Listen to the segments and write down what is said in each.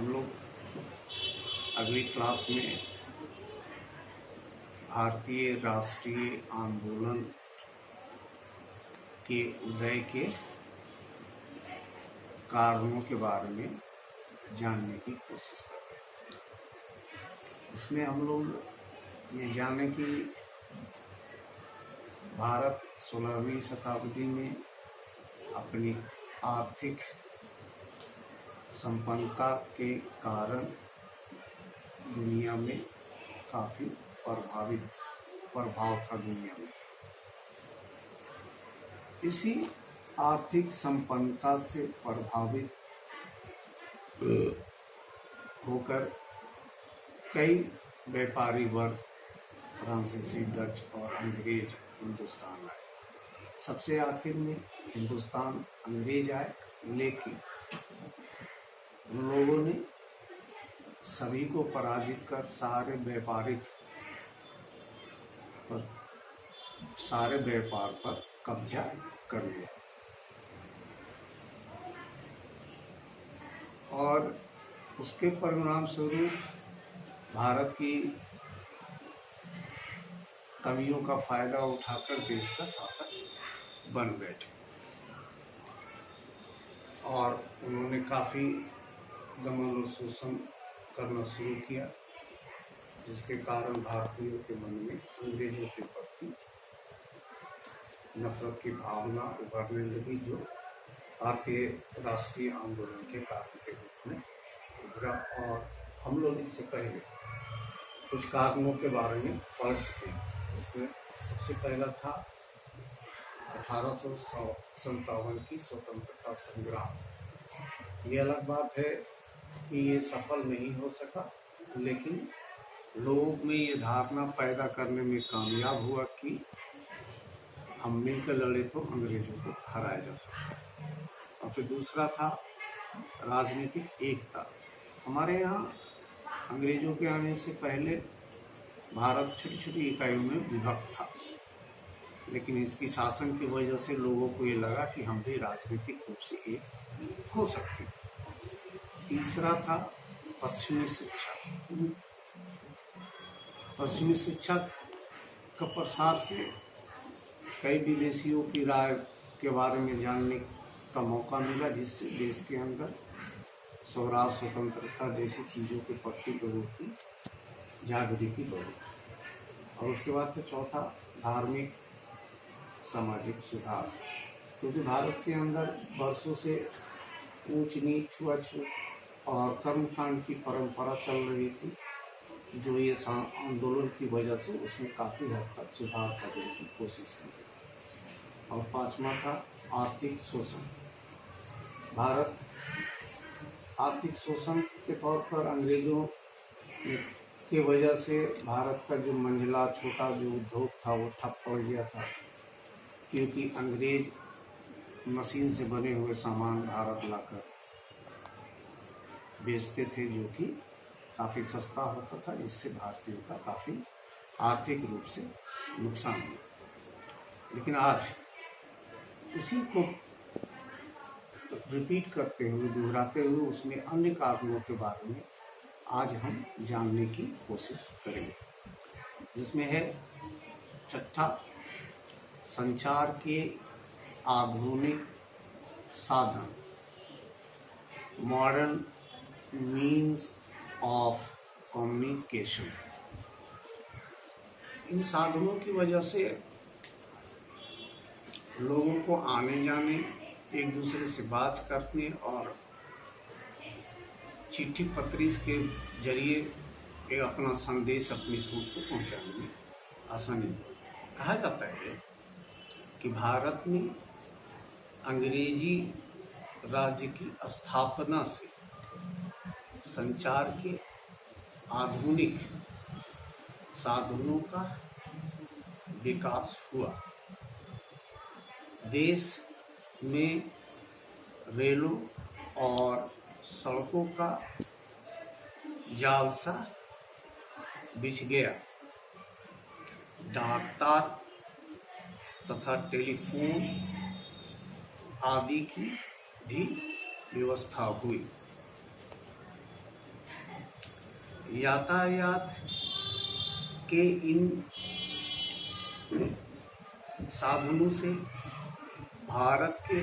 हम लोग अगली क्लास में भारतीय राष्ट्रीय आंदोलन के उदय के कारणों के बारे में जानने की कोशिश कर रहे हैं। इसमें हम लोग ये जाने कि भारत 16वीं शताब्दी में अपनी आर्थिक संपन्नता के कारण दुनिया में काफ़ी प्रभाव था दुनिया में। इसी आर्थिक संपन्नता से प्रभावित होकर कई व्यापारी वर्ग फ्रांसीसी, डच और अंग्रेज हिंदुस्तान आए। सबसे आखिर में हिंदुस्तान अंग्रेज आए, लेकिन उन लोगों ने सभी को पराजित कर सारे व्यापार पर कब्जा कर लिया और उसके परिणाम स्वरूप भारत की कमियों का फायदा उठाकर देश का शासक बन बैठे और उन्होंने काफ़ी दमन और शोषण करना शुरू किया, जिसके कारण भारतीयों के मन में अंग्रेजों के प्रति नफरत की भावना उभरने लगी, जो भारतीय राष्ट्रीय आंदोलन के कारण के रूप में उभरा। और हम लोग इससे पहले कुछ कारणों के बारे में पढ़ चुके हैं, जिसमें सबसे पहला था 1857 की स्वतंत्रता संग्राम। ये अलग बात है कि ये सफल नहीं हो सका, लेकिन लोगों में ये धारणा पैदा करने में कामयाब हुआ कि हम मिलकर लड़े तो अंग्रेजों को हराया जा सकता है। और फिर दूसरा था राजनीतिक एकता। हमारे यहाँ अंग्रेजों के आने से पहले भारत छोटी छोटी इकाइयों में विभक्त था, लेकिन इसकी शासन की वजह से लोगों को ये लगा कि हम भी राजनीतिक रूप से एक हो सकते हैं। तीसरा था पश्चिमी शिक्षा। पश्चिमी शिक्षा का प्रसार से कई विदेशियों की राय के बारे में जानने का मौका मिला, जिससे देश के अंदर स्वराज, स्वतंत्रता जैसी चीज़ों के प्रति लोगों की जागृति बढ़ी। और उसके बाद तो चौथा धार्मिक सामाजिक सुधार, क्योंकि भारत के अंदर वर्षों से ऊंच नीच, छुआछूत और कर्मकांड की परंपरा चल रही थी, जो ये आंदोलन की वजह से उसमें काफ़ी हद तक सुधार करने की कोशिश की गई। और पांचवा था आर्थिक शोषण। भारत आर्थिक शोषण के तौर पर अंग्रेजों के वजह से भारत का जो मंझला छोटा जो उद्योग था वो ठप पड़ गया था, क्योंकि अंग्रेज मशीन से बने हुए सामान भारत लाकर बेचते थे, जो कि काफ़ी सस्ता होता था, जिससे भारतीयों का काफ़ी आर्थिक रूप से नुकसान हुआ। लेकिन आज इसी को रिपीट करते हुए, दोहराते हुए, उसमें अन्य कारणों के बारे में आज हम जानने की कोशिश करेंगे, जिसमें है छठा संचार के आधुनिक साधन, मॉडर्न मीन्स ऑफ कम्युनिकेशन। इन साधनों की वजह से लोगों को आने जाने, एक दूसरे से बात करने और चिट्ठी पत्री के जरिए एक अपना संदेश, अपनी सोच को पहुंचाने में आसानी। कहा जाता है कि भारत में अंग्रेजी राज्य की स्थापना से संचार के आधुनिक साधनों का विकास हुआ। देश में रेलों और सड़कों का जाल सा बिछ गया। डाकतार तथा टेलीफोन आदि की भी व्यवस्था हुई। यातायात के इन साधनों से भारत के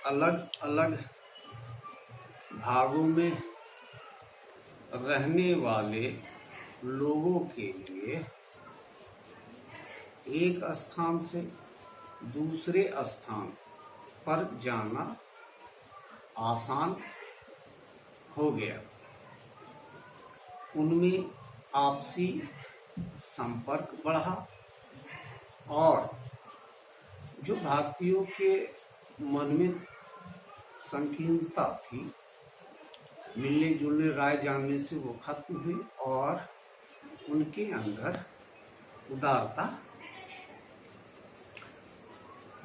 अलग अलग भागों में रहने वाले लोगों के लिए एक स्थान से दूसरे स्थान पर जाना आसान हो गया। उनमें आपसी संपर्क बढ़ा और जो भारतीयों के मन में संकीर्णता थी, मिलने जुलने राय जानने से वो खत्म हुई और उनके अंदर उदारता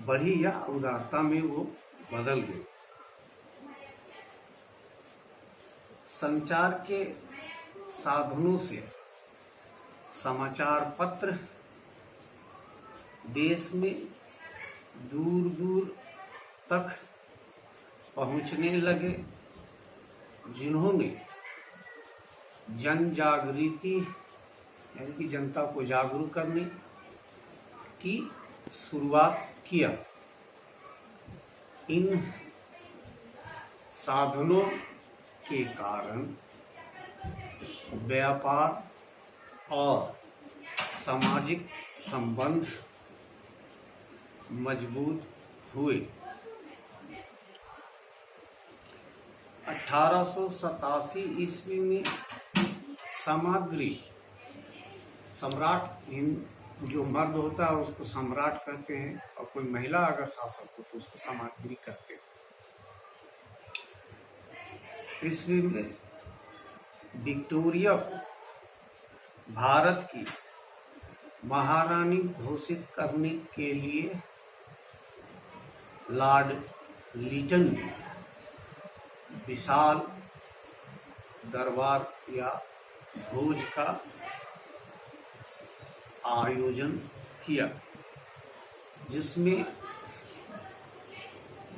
बढ़ी या उदारता में वो बदल गई। संचार के साधनों से समाचार पत्र देश में दूर दूर तक पहुंचने लगे, जिन्होंने जन जागृति यानी कि जनता को जागरूक करने की शुरुआत किया। इन साधनों के कारण व्यापार और सामाजिक संबंध मजबूत हुए। 1887 ईस्वी में सम्राट जो मर्द होता है उसको सम्राट कहते हैं और कोई महिला अगर शासक हो तो उसको सामग्री कहते हैं। ईस्वी में विक्टोरिया को भारत की महारानी घोषित करने के लिए लॉर्ड लिटन ने विशाल दरबार या भोज का आयोजन किया, जिसमें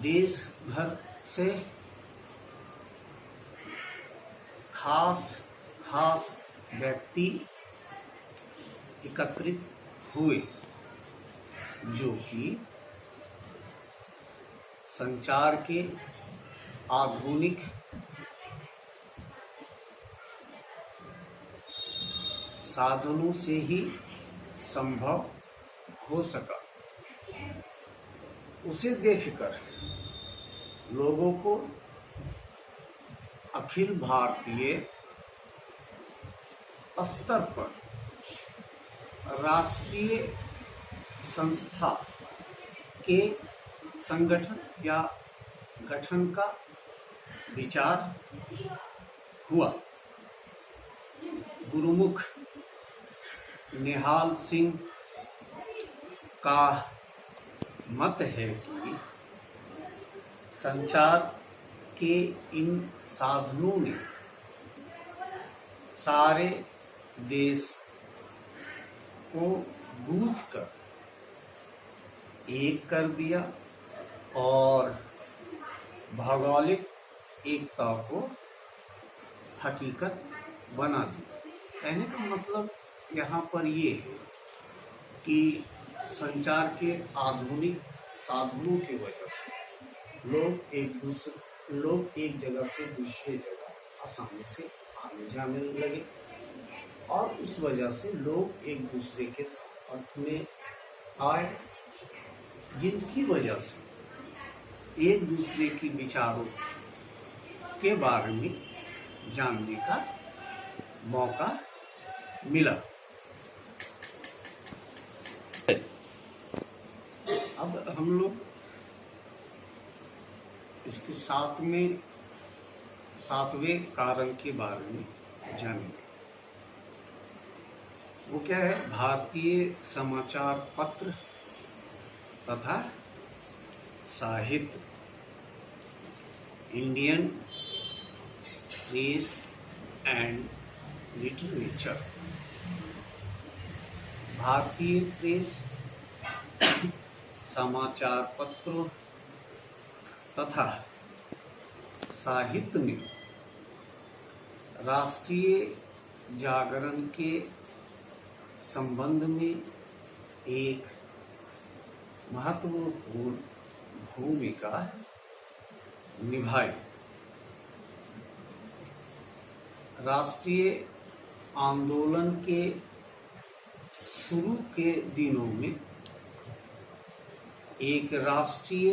देश भर से खास व्यक्ति एकत्रित हुए, जो कि संचार के आधुनिक साधनों से ही संभव हो सका। उसे देखकर लोगों को अखिल भारतीय स्तर पर राष्ट्रीय संस्था के संगठन या गठन का विचार हुआ। गुरुमुख निहाल सिंह का मत है कि संचार के इन साधनों ने सारे देश को गूंथ कर एक कर दिया और भौगोलिक एकता को हकीकत बना दी। कहने का मतलब यहाँ पर ये है कि संचार के आधुनिक साधनों की वजह से लोग एक जगह से दूसरी जगह आसानी से आने जाने लगे और उस वजह से लोग एक दूसरे के संपर्क में आए, जिनकी वजह से एक दूसरे की विचारों के बारे में जानने का मौका मिला। अब हम लोग इसके सातवें कारण के बारे में जानेंगे। वो क्या है? भारतीय समाचार पत्र तथा साहित्य, इंडियन प्रेस एंड लिटरेचर। भारतीय प्रेस समाचार पत्रों तथा साहित्य में राष्ट्रीय जागरण के संबंध में एक महत्वपूर्ण भूमिका निभाई। राष्ट्रीय आंदोलन के शुरू के दिनों में एक राष्ट्रीय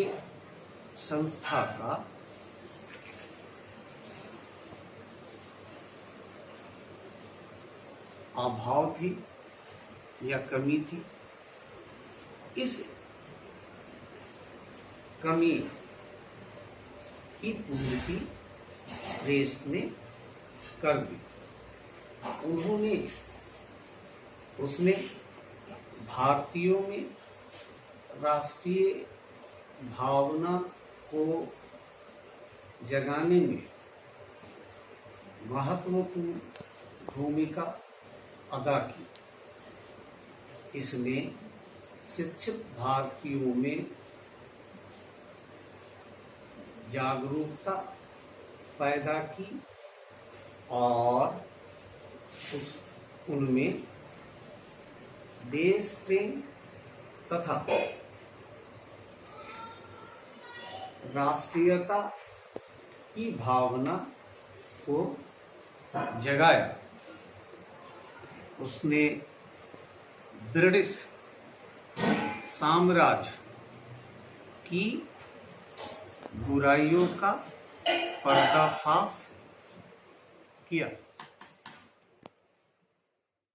संस्था का अभाव थी या कमी थी। इस कमी की पूर्ति प्रेस ने कर दी। उसने भारतीयों में राष्ट्रीय भावना को जगाने में महत्वपूर्ण भूमिका अदा की। इसने शिक्षित भारतीयों में जागरूकता पैदा की और उनमें देश प्रेम तथा राष्ट्रीयता की भावना को जगाया। उसने ब्रिटिश साम्राज्य की बुराइयों का पर्दाफाश किया।